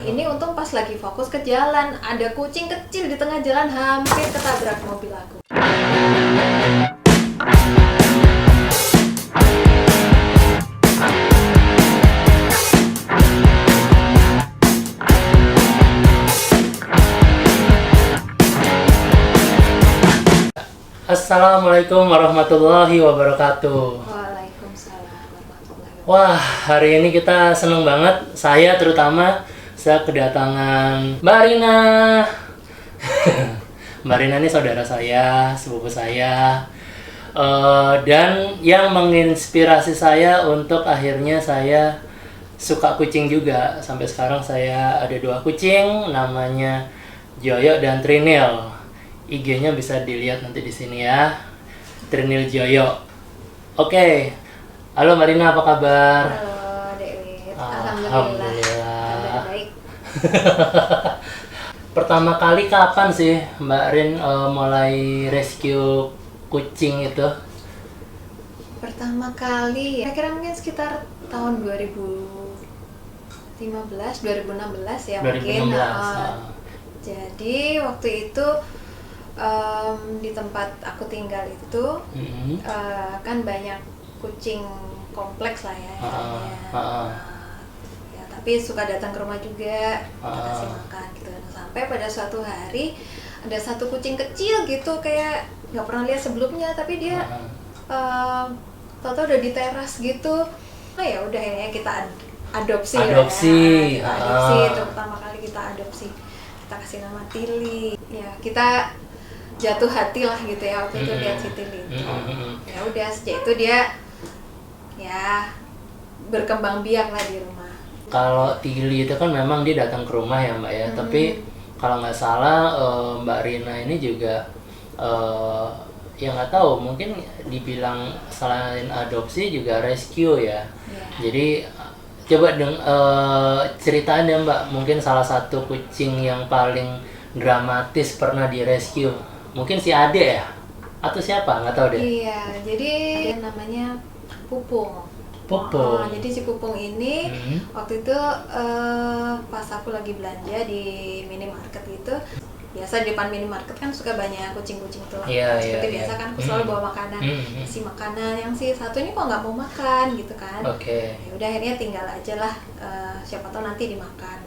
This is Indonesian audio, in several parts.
Ini untung pas lagi fokus ke jalan, ada kucing kecil di tengah jalan hampir ketabrak mobil aku. Assalamualaikum warahmatullahi wabarakatuh. Waalaikumsalam warahmatullahi wabarakatuh. Wah, hari ini kita seneng banget. Saya kedatangan Mbak Rina. Mbak Rina ini saudara saya, sepupu saya. Dan yang menginspirasi saya untuk akhirnya saya suka kucing juga. Sampai sekarang saya ada 2 kucing, namanya Joyo dan Trinil. IG-nya bisa dilihat nanti di sini ya. Trinil Joyo. Oke. Halo Marina, apa kabar? Halo Dewi. Alhamdulillah. Kabar baik. Pertama kali kapan sih Mbak Rin mulai rescue kucing itu? Pertama kali, kira-kira mungkin sekitar tahun 2015, 2016 ya 2016. mungkin. Jadi waktu itu di tempat aku tinggal itu kan banyak kucing kompleks lah ya, ya tapi suka datang ke rumah juga, kita kasih makan gitu. Sampai pada suatu hari ada satu kucing kecil gitu, kayak nggak pernah lihat sebelumnya, tapi dia tahu-tahu udah di teras gitu. Oh ya udah ya kita adopsi. Adopsi. Kita adopsi itu pertama kali kita adopsi. Kita kasih nama Tili. Ya kita jatuh hati lah gitu ya waktu itu lihat si Tili itu. Ya udah sejak itu dia ya berkembang biak lah di rumah. Kalau Tili itu kan memang dia datang ke rumah ya Mbak ya, tapi kalau nggak salah Mbak Rina ini juga ya nggak tahu, mungkin dibilang selain adopsi juga rescue ya. Jadi coba ceritain ya Mbak, mungkin salah satu kucing yang paling dramatis pernah di rescue. Mungkin si Ade ya? Atau siapa? Nggak tahu deh. Iya, jadi dia namanya Pupung. Pupung. Jadi si Pupung ini waktu itu pas aku lagi belanja di minimarket itu, biasa di depan minimarket kan suka banyak kucing-kucing tuh. Seperti biasa kan aku selalu bawa makanan. Si makanan yang si satu ini kok nggak mau makan gitu kan. Ya udah akhirnya tinggal aja lah, siapa tahu nanti dimakan.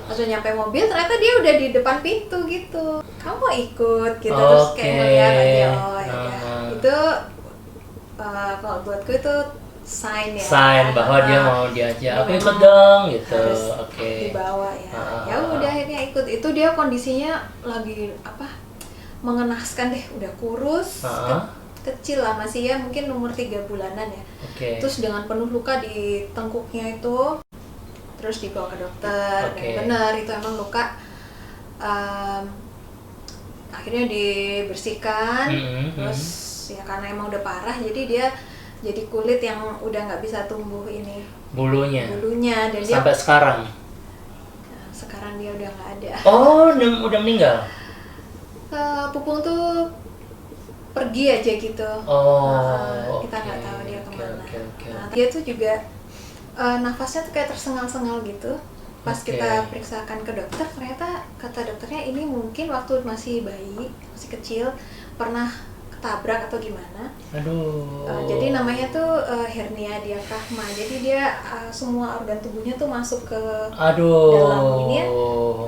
Pas udah nyampe mobil ternyata dia udah di depan pintu gitu. Kamu mau ikut gitu, terus kayak ngeliat aja, oh ya udah. Itu kalau buatku itu sign bahwa dia mau diajak, aku ikut dong gitu. Harus dibawa ya. Ya udah akhirnya ikut. Itu dia kondisinya lagi mengenaskan deh, udah kurus, kecil lah masih ya, mungkin umur 3 bulanan ya. Terus dengan penuh luka di tengkuknya itu, terus dibawa ke dokter. Dan benar itu emang luka. Akhirnya dibersihkan, terus ya karena emang udah parah, jadi dia jadi kulit yang udah nggak bisa tumbuh ini bulunya, dan sampai dia sekarang dia udah nggak ada. Oh, udah meninggal. Pupung tuh pergi aja gitu. Kita nggak tahu dia kemana. Nah, dia tuh juga nafasnya tuh kayak tersengal-sengal gitu. Pas kita periksakan ke dokter, ternyata kata dokternya ini mungkin waktu masih bayi, masih kecil, pernah ketabrak atau gimana. Jadi namanya tuh hernia diafragma. Jadi dia semua organ tubuhnya tuh masuk ke dalam ini ya.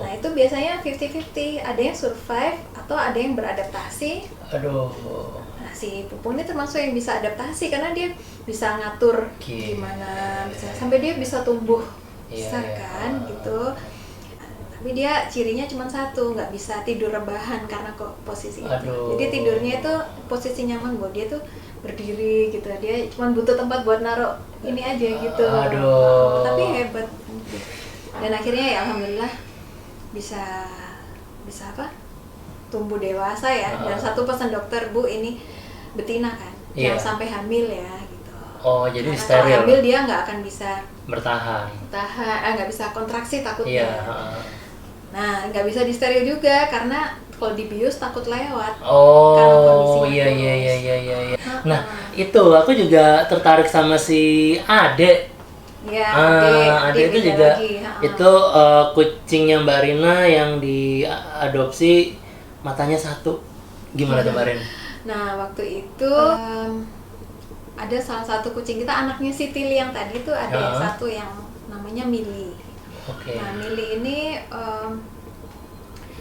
Nah itu biasanya 50-50, ada yang survive atau ada yang beradaptasi. Nah si Pupung ini termasuk yang bisa adaptasi karena dia bisa ngatur gimana, sampai dia bisa tumbuh besar kan gitu. Tapi dia cirinya cuma satu, nggak bisa tidur rebahan karena kok posisi itu. Jadi tidurnya itu posisi nyaman buat dia tuh berdiri gitu. Dia cuma butuh tempat buat naruh ini aja gitu. Tapi hebat. Dan akhirnya ya alhamdulillah bisa tumbuh dewasa ya. Dan satu pesan dokter, Bu, ini betina kan, jangan sampai hamil ya gitu. Jadi karena steril. kalau hamil dia nggak akan bisa bertahan, nggak bisa kontraksi takutnya. Nah nggak bisa disteril juga karena kalau dibius takut lewat. Iya. Nah itu aku juga tertarik sama si Ade. Ya, Ade itu juga lagi. Itu kucingnya Mbak Rina yang diadopsi matanya satu. Gimana tuh Mbak Rina? Nah, waktu itu ada salah satu kucing kita, anaknya si Tili yang tadi tuh ada satu yang namanya Mili. Nah, Mili ini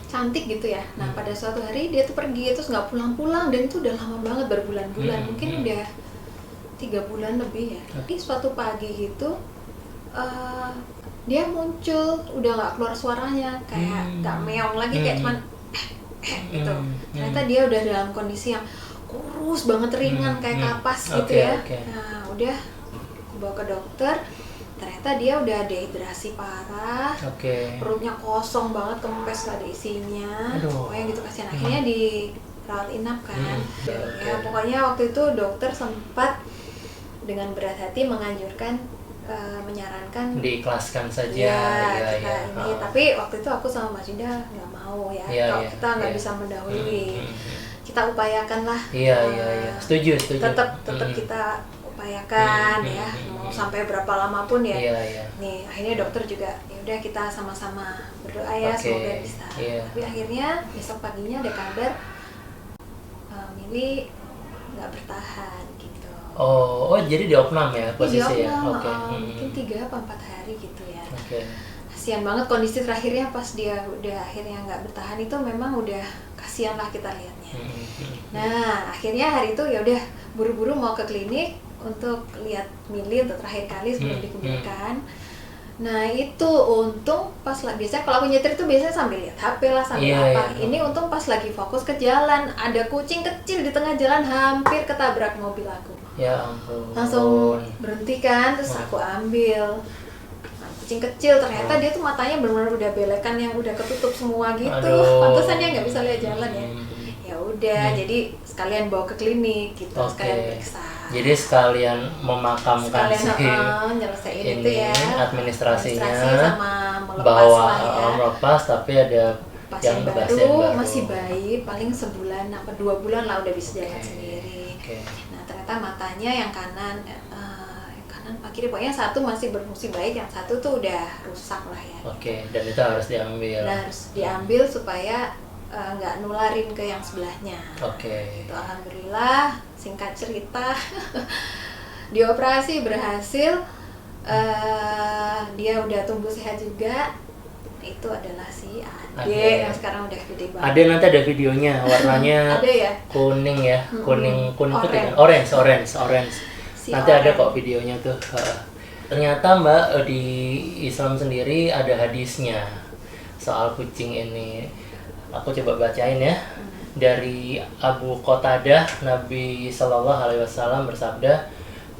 cantik gitu ya. Nah, pada suatu hari dia tuh pergi terus nggak pulang-pulang, dan itu udah lama banget, berbulan-bulan, mungkin udah 3 bulan lebih ya. Tapi suatu pagi gitu dia muncul, udah nggak keluar suaranya, kayak nggak meong lagi, kayak cuman gitu. Ternyata dia udah dalam kondisi yang kurus banget, ringan kayak kapas gitu ya. Nah, udah aku bawa ke dokter. Ternyata dia udah dehidrasi parah, perutnya kosong banget, kempes, gak ada isinya. Pokoknya gitu, kasihan. Akhirnya dirawat inap kan. Ya pokoknya waktu itu dokter sempat dengan berat hati menganjurkan, menyarankan diikhlaskan saja ini. Tapi waktu itu aku sama Mas Yuda nggak mau ya, kalau kita nggak bisa mendahului, kita upayakan lah. Setuju. Tetap kita upayakan ya, mau sampai berapa lama pun ya. Nih akhirnya dokter juga ya udah, kita sama-sama berdoa ya, semoga bisa. Tapi akhirnya besok paginya ada kabar Mili nggak bertahan gitu. Jadi diopnam ya posisinya? Mungkin 3 apa 4 hari gitu ya. Kasihan banget kondisi terakhirnya pas dia udah akhirnya nggak bertahan, itu memang udah kasihan lah kita lihatnya. Nah akhirnya hari itu ya udah buru-buru mau ke klinik untuk lihat Mili untuk terakhir kali sebelum dikuburkan. Nah itu untung pas lah, biasanya kalau aku nyetir itu biasanya sambil lihat HP lah, sambil ini untung pas lagi fokus ke jalan, ada kucing kecil di tengah jalan hampir ketabrak mobil aku. Ya ampun. Langsung berhenti kan, terus aku ambil. Nah, kucing kecil ternyata dia tuh matanya benar-benar udah belekan yang udah ketutup semua gitu. Pantesan dia nggak bisa lihat jalan ya. Ya udah, jadi sekalian bawa ke klinik gitu, sekalian periksa. Jadi sekalian memakamkan nyelesain itu ya, administrasinya, sama melepas melepas, tapi ada pasien baru, masih bayi, paling sebulan apa 2 bulan lah udah bisa jalan sendiri. Nah ternyata matanya yang kanan Pak kiri, pokoknya satu masih berfungsi baik, yang satu tuh udah rusak lah ya. Dan itu harus diambil. Harus diambil supaya nggak nularin ke yang sebelahnya. Itu alhamdulillah, singkat cerita dioperasi berhasil, dia udah tumbuh sehat juga. Itu adalah si Ade yang sekarang udah gede banget. Ade nanti ada videonya, warnanya kuning ya, kuning orange. Nanti ada kok videonya tuh. Ternyata Mbak, di Islam sendiri ada hadisnya soal kucing ini. Aku coba bacain ya. Dari Abu Qatadah, Nabi Shallallahu Alaihi Wasallam bersabda,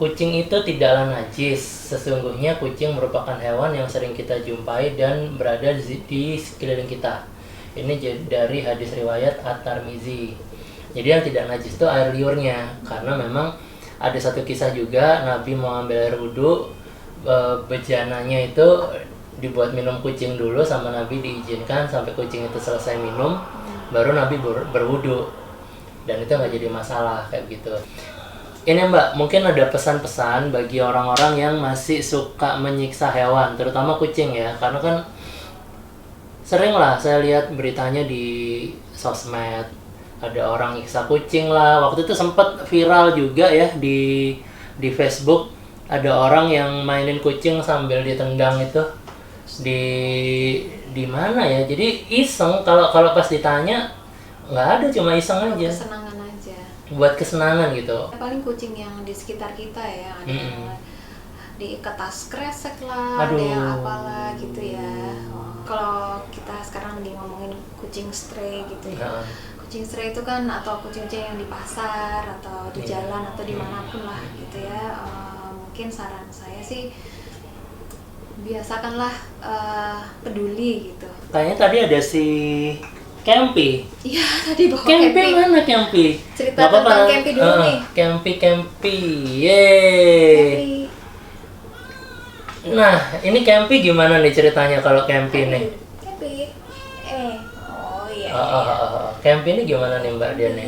kucing itu tidaklah najis. Sesungguhnya kucing merupakan hewan yang sering kita jumpai dan berada di sekeliling kita. Ini dari hadis riwayat At-Tirmizi. Jadi yang tidak najis itu air liurnya, karena memang ada satu kisah juga, Nabi mau ambil air wudhu, bejananya itu dibuat minum kucing dulu sama Nabi, diizinkan sampai kucing itu selesai minum, baru Nabi berwudu, dan itu nggak jadi masalah kayak gitu. Ini Mbak, mungkin ada pesan-pesan bagi orang-orang yang masih suka menyiksa hewan, terutama kucing ya, karena kan sering lah saya lihat beritanya di sosmed, ada orang nyiksa kucing lah. Waktu itu sempat viral juga ya di Facebook, ada orang yang mainin kucing sambil ditendang itu di mana ya, jadi iseng. Kalau pas ditanya nggak ada, cuma iseng aja, kesenangan aja, buat kesenangan gitu. Paling kucing yang di sekitar kita ya, ada yang diikat tas kresek lah, ada yang apalah gitu ya. Kalau kita sekarang ngomongin kucing stray gitu ya, kucing stray itu kan, atau kucing-kucing yang di pasar atau di jalan atau dimanapun lah gitu ya. Mungkin saran saya sih biasakanlah peduli gitu. Kayaknya tadi ada si Campy. Iya, tadi bawa Campy. Mana Campy? Cerita tentang Campy dulu nih. Campy. Yeay. Nah, ini Campy gimana nih ceritanya kalau Campy nih? Campy. Oh iya. Campy ini gimana nih Mbak dia nih?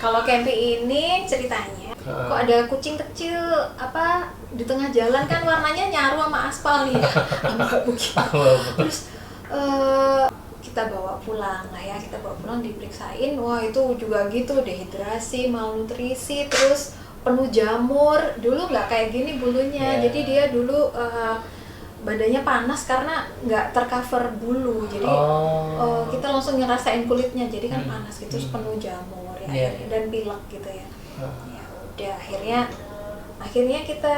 Kalau Campy ini ceritanya, kok ada kucing kecil apa di tengah jalan kan warnanya nyaru sama aspal nih, begitu. Terus kita bawa pulang lah ya, kita bawa pulang diperiksain, wah itu juga gitu, dehidrasi, malnutrisi, terus penuh jamur. Dulu nggak kayak gini bulunya, jadi dia dulu badannya panas karena nggak tercover bulu, jadi kita langsung ngerasain kulitnya, jadi kan panas gitu, terus penuh jamur ya, dan pilek gitu ya. Ya udah akhirnya kita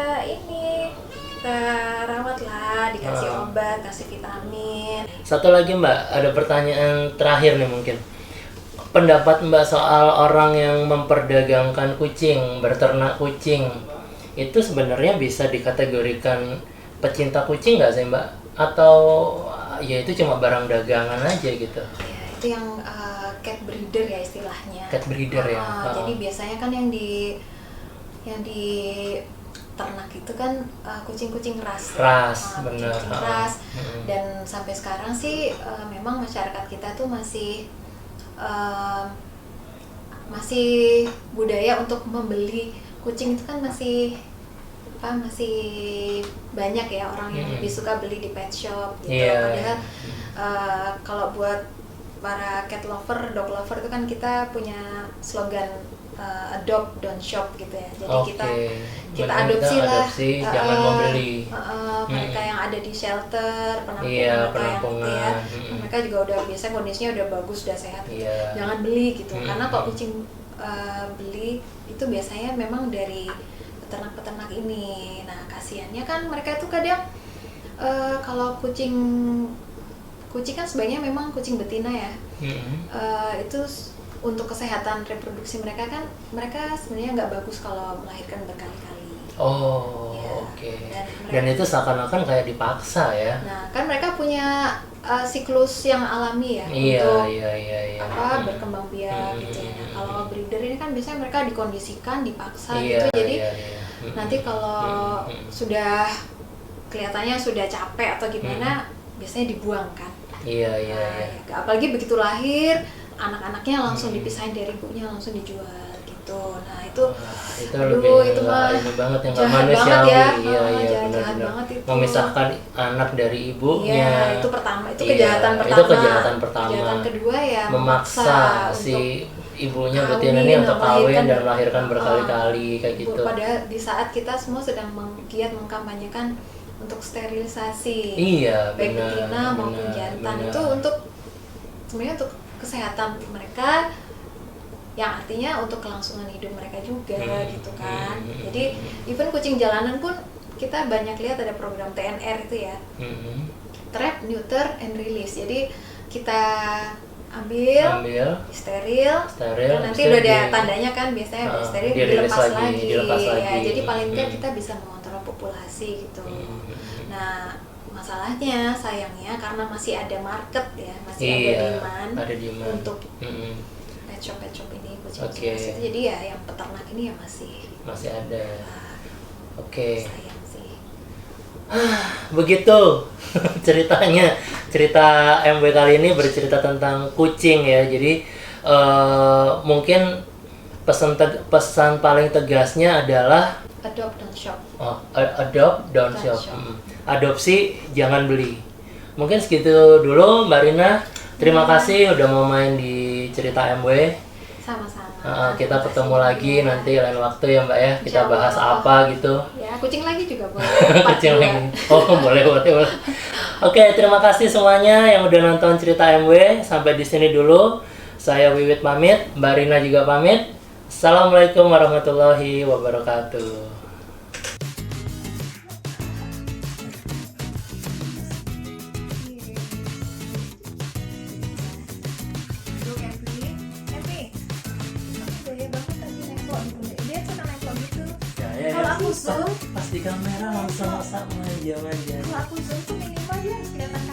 rawat lah, dikasih obat, kasih vitamin. Satu lagi Mbak, ada pertanyaan terakhir nih mungkin. Pendapat Mbak soal orang yang memperdagangkan kucing, berternak kucing, itu sebenarnya bisa dikategorikan pecinta kucing nggak sih Mbak? Atau ya itu cuma barang dagangan aja gitu? Ya, itu yang cat breeder ya istilahnya. Cat breeder ya. Jadi biasanya kan yang di ternak itu kan kucing-kucing ras. Benar. Kucing ras. Dan sampai sekarang sih memang masyarakat kita tuh masih budaya untuk membeli kucing itu kan masih banyak ya orang yang lebih suka beli di pet shop gitu. Padahal kalau buat para cat lover, dog lover itu kan kita punya slogan adopt don't shop gitu ya. Jadi kita adopsi lah, jangan membeli. Mereka yang ada di shelter, penampungan, mereka juga udah biasa kondisinya udah bagus, udah sehat. Jangan beli gitu. Karena kalau kucing beli itu biasanya memang dari peternak-peternak ini. Nah, kasihannya kan mereka tuh kadang kalau kucing kan sebenarnya memang kucing betina ya. Itu untuk kesehatan reproduksi mereka kan, mereka sebenarnya nggak bagus kalau melahirkan berkali-kali. Dan itu seakan-akan kayak dipaksa ya. Nah, kan mereka punya siklus yang alami ya untuk berkembang biak gitu ya. Nah, kalau breeder ini kan biasanya mereka dikondisikan, dipaksa gitu. Jadi nanti kalau sudah kelihatannya sudah capek atau gimana, biasanya dibuang kan. Apalagi begitu lahir, anak-anaknya langsung dipisahin dari ibunya, langsung dijual gitu. Nah itu mah ini banget yang nggak manusiawi ya. Jahat banget itu. Memisahkan anak dari ibunya. Itu pertama, itu kejahatan pertama. Kejahatan kedua ya memaksa si ibunya betina ini untuk kawin dan melahirkan berkali-kali kayak gitu. Padahal di saat kita semua sedang giat mengkampanyekan untuk sterilisasi, baik betina maupun jantan, itu sebenarnya untuk kesehatan mereka, yang artinya untuk kelangsungan hidup mereka juga gitu kan. Jadi even kucing jalanan pun kita banyak lihat ada program TNR itu ya, trap, neuter, and release. Jadi kita ambil steril, dan nanti udah ada tandanya kan, biasanya udah steril, dilepas lagi. Ya, jadi paling tidak kita bisa mengontrol populasi gitu. Nah, masalahnya sayangnya karena masih ada market ya, masih ada demand untuk pet shop ini, kucing itu. Jadi ya yang peternak ini ya masih ada. Sayang sih. Begitu ceritanya. Cerita MW kali ini bercerita tentang kucing ya. Jadi mungkin pesan paling tegasnya adalah adopt don't shop. Adopt don't shop. Adopsi, jangan beli. Mungkin segitu dulu Mbak Rina. Terima kasih udah mau main di cerita MW. Sama-sama. Kita ketemu lagi nanti lain waktu ya Mbak ya. Kita bahas apa gitu. Ya, kucing lagi juga boleh. Kucing lagi. Boleh. Oke, terima kasih semuanya yang udah nonton cerita MW. Sampai di sini dulu. Saya Wiwit pamit, Mbak Rina juga pamit. Assalamualaikum warahmatullahi wabarakatuh. Pas di kamera langsung sama aja. Kalau aku zoom tuh minimal ya kelihatan